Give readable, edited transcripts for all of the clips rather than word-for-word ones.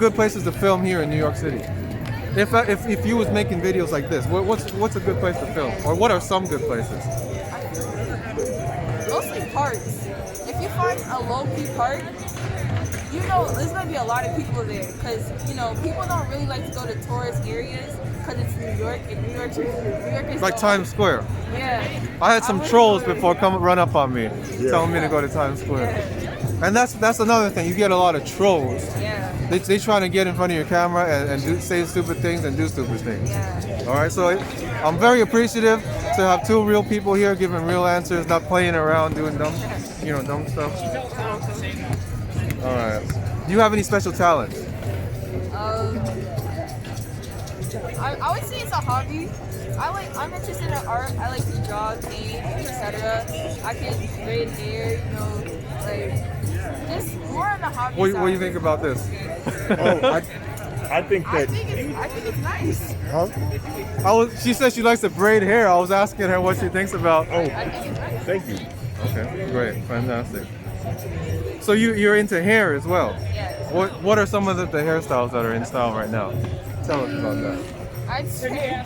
Good places to film here in New York City? If you was making videos like this, what's a good place to film? Or what are some good places? Mostly parks. If you find a low-key park, you know there's gonna be a lot of people there because people don't really like to go to tourist areas because it's New York and New York is Like so Times Square. Yeah. I had some wouldn't trolls go there. before come run up on me, telling me to go to Times Square. Yeah. And that's another thing. You get a lot of trolls. Yeah. They trying to get in front of your camera and say stupid things and do stupid things. Yeah. All right, so I'm very appreciative to have two real people here giving real answers, not playing around doing dumb stuff. All right. Do you have any special talents? I would say it's a hobby. I'm interested in art. I like to draw, paint, etc. I can braid hair, just more on the hobby What side. do you think about this? I think I that. think it's nice. Huh? She said she likes to braid hair. I was asking her what she thinks about. Oh, I think it's nice. thank you. Okay, great, fantastic. So you're into hair as well. Yes. What are some of the hairstyles that are in style right now? Tell us about that. I'd say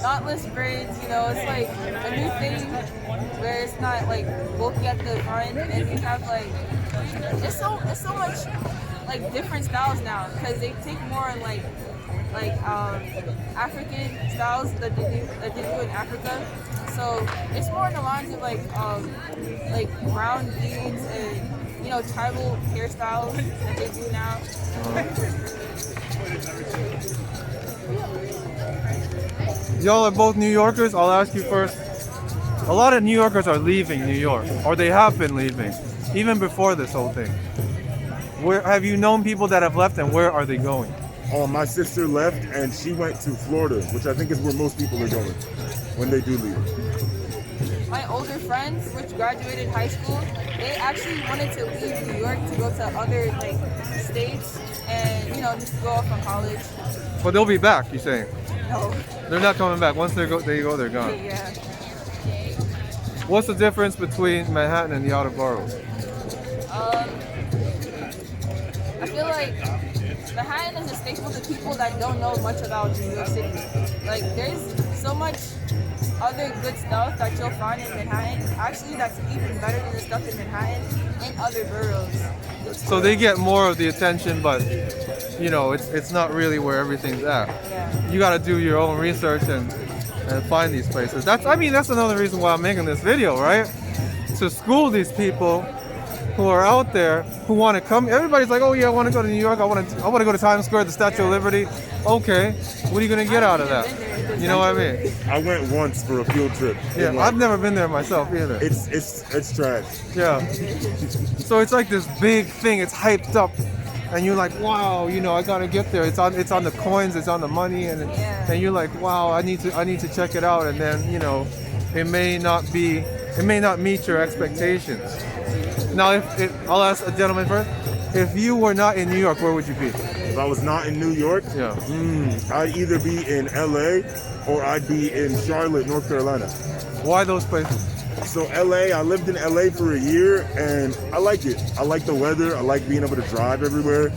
knotless braids, it's like a new thing where it's not like bulky at the front, and you have it's so much like different styles now because they take more on like African styles that they do in Africa. So it's more in the lines of like brown beads and tribal hairstyles that they do now. Y'all are both New Yorkers. I'll ask you first. A lot of New Yorkers are leaving New York, or they have been leaving, even before this whole thing. Where have you known people that have left, and where are they going? My sister left and she went to Florida, which I think is where most people are going when they do leave. My older friends, which graduated high school, they actually wanted to leave New York to go to other states and just to go off from college. But they'll be back. You're saying No. they're not coming back. Once they go, they're gone. Yeah. What's the difference between Manhattan and the outer boroughs? I feel like Manhattan is a staple to people that don't know much about New York City. Like, there's so much other good stuff that you'll find in Manhattan, actually that's even better than the stuff in Manhattan and other boroughs. So they get more of the attention, but it's not really where everything's at. Yeah. You got to do your own research and find these places. That's another reason why I'm making this video, right? To school these people who are out there who want to come. Everybody's like, oh yeah, I want to go to New York. I want to go to Times Square, the Statue of Liberty. Okay, what are you gonna get out of that? You know what I mean? I went once for a field trip. Yeah, I've never been there myself either. It's trash. Yeah. So it's like this big thing. It's hyped up, and you're like, wow, I gotta get there. It's on the coins. It's on the money, and you're like, wow, I need to check it out. And then it may not meet your expectations. Now, if I'll ask a gentleman first, if you were not in New York, where would you be? If I was not in New York, Yeah. I'd either be in LA or I'd be in Charlotte, North Carolina. Why those places? So LA, I lived in LA for a year and I like it. I like the weather. I like being able to drive everywhere.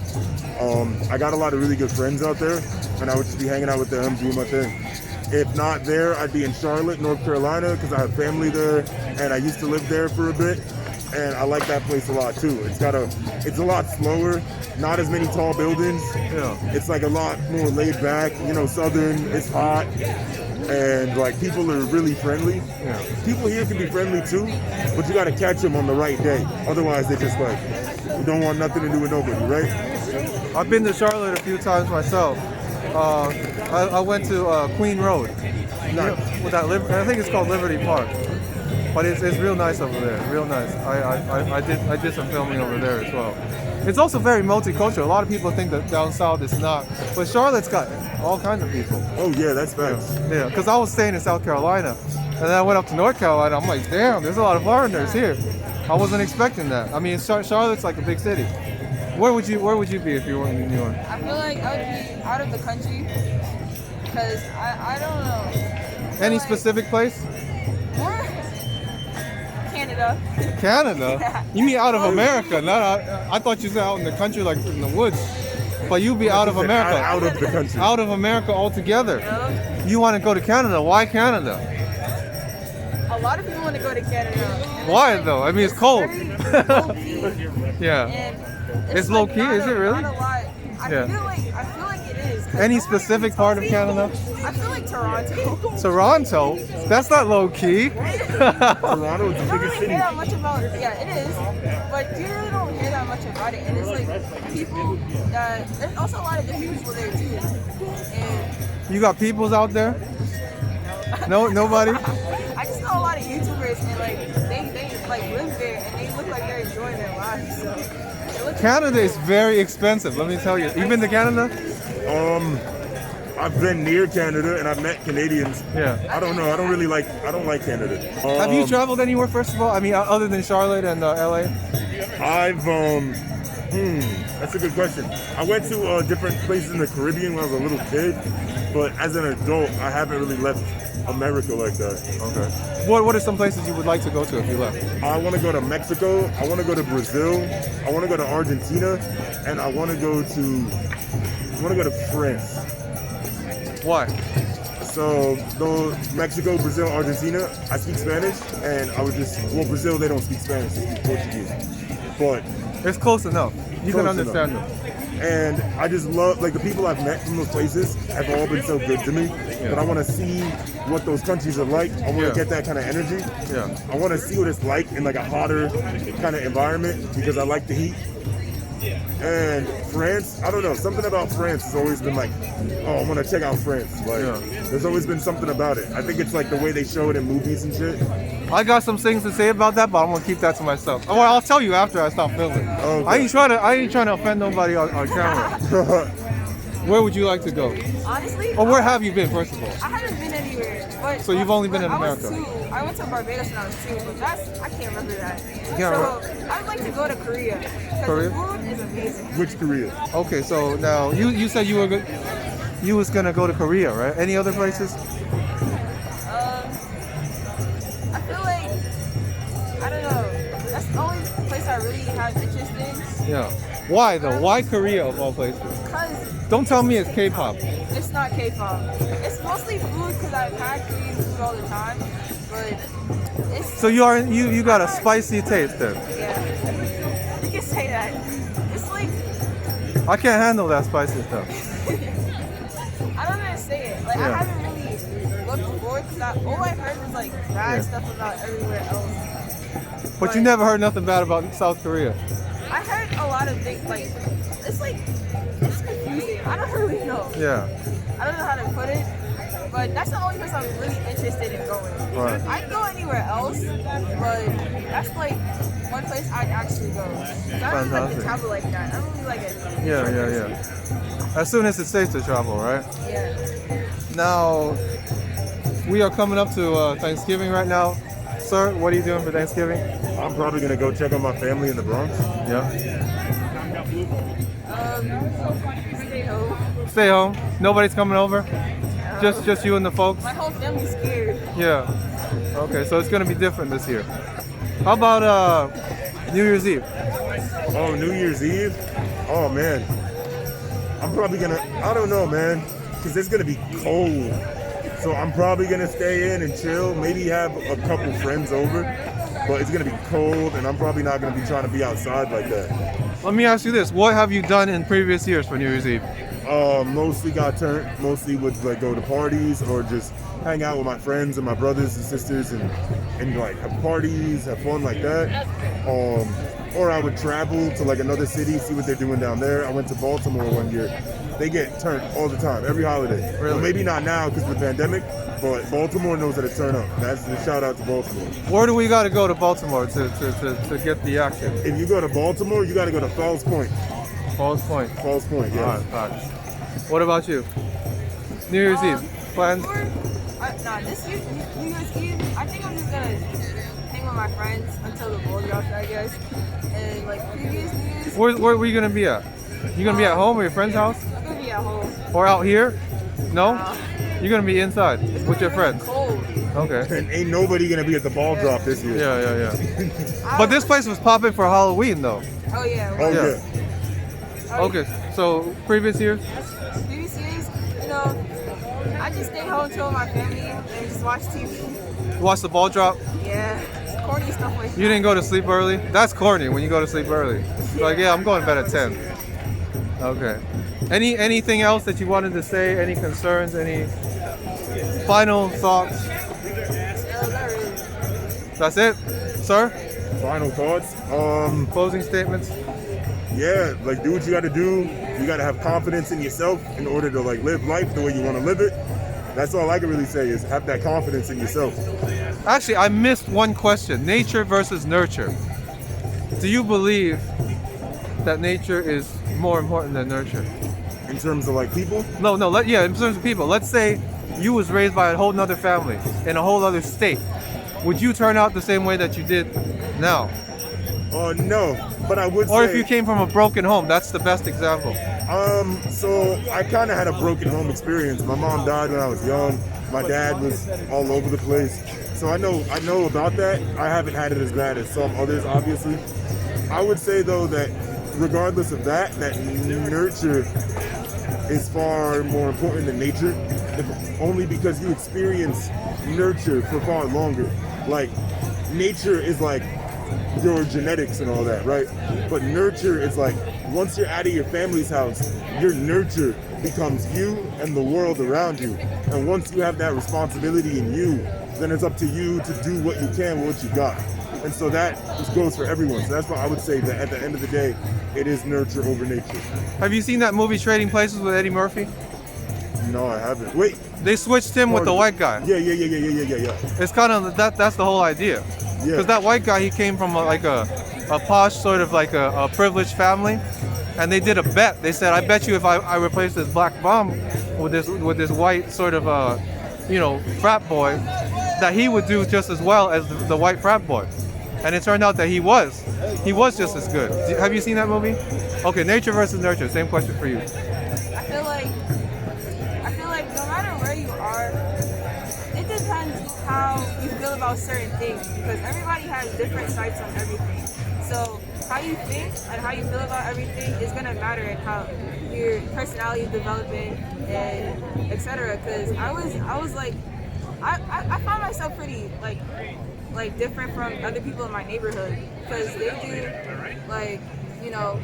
I got a lot of really good friends out there and I would just be hanging out with them, doing my thing. If not there, I'd be in Charlotte, North Carolina because I have family there and I used to live there for a bit. And I like that place a lot too. It's a lot slower, not as many tall buildings. Yeah. It's like a lot more laid back, southern, it's hot. And people are really friendly. Yeah. People here can be friendly too, but you gotta catch them on the right day. Otherwise they just don't want nothing to do with nobody, right? I've been to Charlotte a few times myself. I went to Queen Road. I think it's called Liberty Park. But it's real nice over there, real nice. I did some filming over there as well. It's also very multicultural. A lot of people think that down south is not, but Charlotte's got all kinds of people. Oh yeah, that's facts. Yeah, because I was staying in South Carolina, and then I went up to North Carolina. I'm like, damn, there's a lot of foreigners here. I wasn't expecting that. I mean, Charlotte's like a big city. Where would you be if you weren't in New York? I feel like I would be out of the country because I don't know. Any specific place? More Canada. Canada? Yeah. You mean out of America? Not out, I thought you said out in the country, like in the woods. But you be out of America. Out of the country. Out of America altogether. Yeah. You want to go to Canada? Why Canada? A lot of people want to go to Canada. Why though? I mean, it's cold. Very low-key. Yeah. And It's low key, not is it really? Not a lot. Yeah. I feel like it is. 'Cause Any nobody specific really part of tells Canada? me. I feel like Toronto. Toronto? That's not low key. Toronto is the You don't biggest really city. hear that much about it. Yeah, it is. But you really don't hear that much about it. And it's like people that there's also a lot of different people there too. And You got peoples out there? No, nobody. I just know a lot of YouTubers and like they like live there and they look like they're enjoying their lives. So it looks Canada is very expensive. Let me tell you. You been to Canada? I've been near Canada and I've met Canadians. Yeah. I don't know. I don't like Canada. Have you traveled anywhere? First of all, I mean, other than Charlotte and LA. I've that's a good question. I went to different places in the Caribbean when I was a little kid, but as an adult, I haven't really left America like that. Okay. What are some places you would like to go to if you left? I want to go to Mexico. I want to go to Brazil. I want to go to Argentina, and I want to go to France. Why? So, Mexico, Brazil, Argentina, I speak Spanish, and Brazil, they don't speak Spanish, they speak Portuguese. But It's close enough. You can Close understand enough. them. And I just love, like, the people I've met from those places have all been so good to me that I want to see what those countries are like. I want to Yeah. get that kind of energy. Yeah. I want to see what it's like in like a hotter kind of environment because I like the heat. And France, I don't know, something about France has always been like, oh, I want to check out France. Like, Yeah. there's always been something about it. I think it's like the way they show it in movies and shit. I got some things to say about that, but I'm gonna keep that to myself. Well, I'll tell you after I stop filming. Okay. I ain't trying to offend nobody on camera. Where would you like to go? honestly. Or where have you been, first of all? I haven't been anywhere. But So you've only been in I was America? two. I went to Barbados when I was 2, but I can't remember that. can't so I'd like to go to Korea. Because Korea? the food is amazing. Which Korea? Okay, so now you said you was gonna go to Korea, right? Any other places? I feel like, I don't know. That's the only place I really have interest in. Yeah. Why though? Why Korea of all places? Because Don't tell me it's K-pop. it's not K-pop. It's mostly food because I've had Korean food all the time. But it's, So you got a spicy taste then. yeah. You can say that. It's like, I can't handle that spicy stuff. I don't know how to say it. Like, Yeah. I haven't really looked forward to that. All I heard was like bad Yeah. stuff about everywhere else. But you never heard nothing bad about South Korea. I heard a lot of things like it's confusing. I don't really know. Yeah. I don't know how to put it, but that's the only place I'm really interested in going. Right. I'd go anywhere else, but that's like one place I'd actually go. 'Cause I don't really like Fantastic. to travel like that. I don't really like it. Yeah. As soon as it's safe to travel, right? Yeah. Now, we are coming up to Thanksgiving right now. Sir, what are you doing for Thanksgiving? I'm probably gonna go check on my family in the Bronx. Yeah. Stay home. Stay home. Nobody's coming over. Just you and the folks. My whole family's scared. Yeah. Okay, so it's gonna be different this year. How about New Year's Eve? Oh, New Year's Eve? Oh man, I'm probably gonna. I don't know, man, because it's gonna be cold. So I'm probably gonna stay in and chill. Maybe have a couple friends over, but it's gonna be cold, and I'm probably not gonna be trying to be outside like that. Let me ask you this: what have you done in previous years for New Year's Eve? Mostly got turned. Mostly would like go to parties or just hang out with my friends and my brothers and sisters and like have parties, have fun like that. Or I would travel to like another city, see what they're doing down there. I went to Baltimore one year. They get turned all the time, every holiday. Really? Well, maybe not now because of the pandemic, but Baltimore knows how to turn up. That's the shout out to Baltimore. Where do we got to go to Baltimore to get the action? If you go to Baltimore, you got to go to Falls Point. Falls Point. Falls Point, All yes. right. What about you? New Year's Eve plans? This year, New Year's Eve, I think I'm just gonna hang with my friends until the ball drops, I guess. And like previous New Year's, Where are you gonna be at? You gonna be at home or your friend's house? I'm gonna be at home. Or out here? No? Nah. You're gonna be inside It's with your gonna be friends? Cold. Okay. And ain't nobody gonna be at the ball drop this year. Yeah. But this place was popping for Halloween though. Oh yeah. Oh Yeah. yeah. Okay, So previous years? Previous years, you know, I just stay home, chill with my family, and just watch TV. Watch the ball drop? Yeah, corny stuff like You didn't go to sleep early? That's corny when you go to sleep early. Like, yeah, I'm going to bed at 10. Okay. Anything else that you wanted to say? Any concerns? Any final thoughts? Not really. That's it, sir? Final thoughts. Closing statements? Yeah, like do what you got to do. You got to have confidence in yourself in order to like live life the way you want to live it. That's all I can really say is have that confidence in yourself. Actually, I missed one question. Nature versus nurture. Do you believe that nature is more important than nurture? In terms of like people, No, yeah, in terms of people. Let's say you was raised by a whole nother family in a whole other state. Would you turn out the same way that you did now? no, but I would Or say, if you came from a broken home, that's the best example. so I kind of had a broken home experience. My mom died when I was young. My dad was all over the place. So I know about that. I haven't had it as bad as some others, obviously. I would say though that regardless of that nurture is far more important than nature, only because you experience nurture for far longer. Like nature is like your genetics and all that, right? But nurture is like once you're out of your family's house, your nurture becomes you and the world around you. And once you have that responsibility in you, then it's up to you to do what you can with what you got. And so that just goes for everyone. So that's why I would say that at the end of the day, it is nurture over nature. Have you seen that movie Trading Places with Eddie Murphy? No, I haven't. Wait. They switched him with the white guy. Yeah. It's kind of that's the whole idea. Yeah. Because that white guy, he came from a posh sort of like a privileged family, and they did a bet. They said, I bet you if I replace this black bum with this white sort of frat boy, that he would do just as well as the white frat boy. And it turned out that he was just as good. Have you seen that movie? Okay, nature versus nurture. Same question for you. I feel like no matter where you are, it depends how you feel about certain things because everybody has different sights on everything. So how you think and how you feel about everything is gonna matter in how your personality is developing and etc. Because I was like I find myself pretty like different from other people in my neighborhood because they do like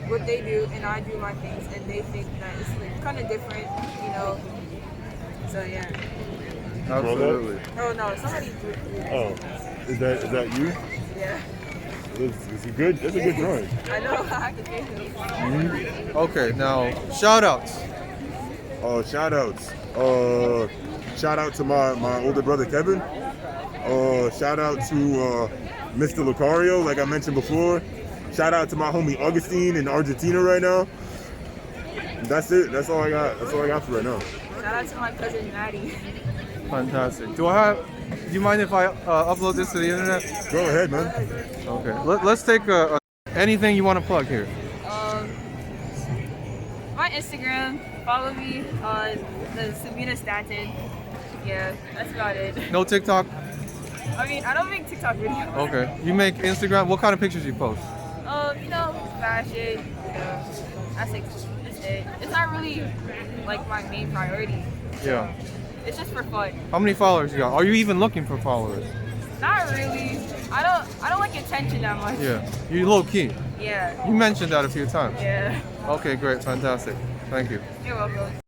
what they do and I do my things and they think that it's like kind of different, so yeah. Absolutely. Oh no, somebody drew. Oh, is that you? Yeah. Is it good? That's a good drawing. I know. I can change it. Okay, now shout outs. Oh, shout outs. Shout out to my older brother Kevin. Shout out to Mr. Lucario, like I mentioned before. Shout out to my homie Augustine in Argentina right now. That's it. That's all I got. That's all I got for right now. Shout out to my cousin Maddie. Fantastic. Do you mind if I upload this to the internet? Go ahead, man. Okay. Let's take anything you want to plug here. My Instagram. Follow me on the Sabina Stanton. Yeah, that's about it. No TikTok? I mean, I don't make TikTok videos. Okay. You make Instagram? What kind of pictures you post? Fashion. That's like just it. It's not really like my main priority. Yeah. It's just for fun. How many followers you got? Are you even looking for followers? Not really. I don't like attention that much. Yeah. You low key. Yeah. You mentioned that a few times. Yeah. Okay, great. Fantastic. Thank you. You're welcome.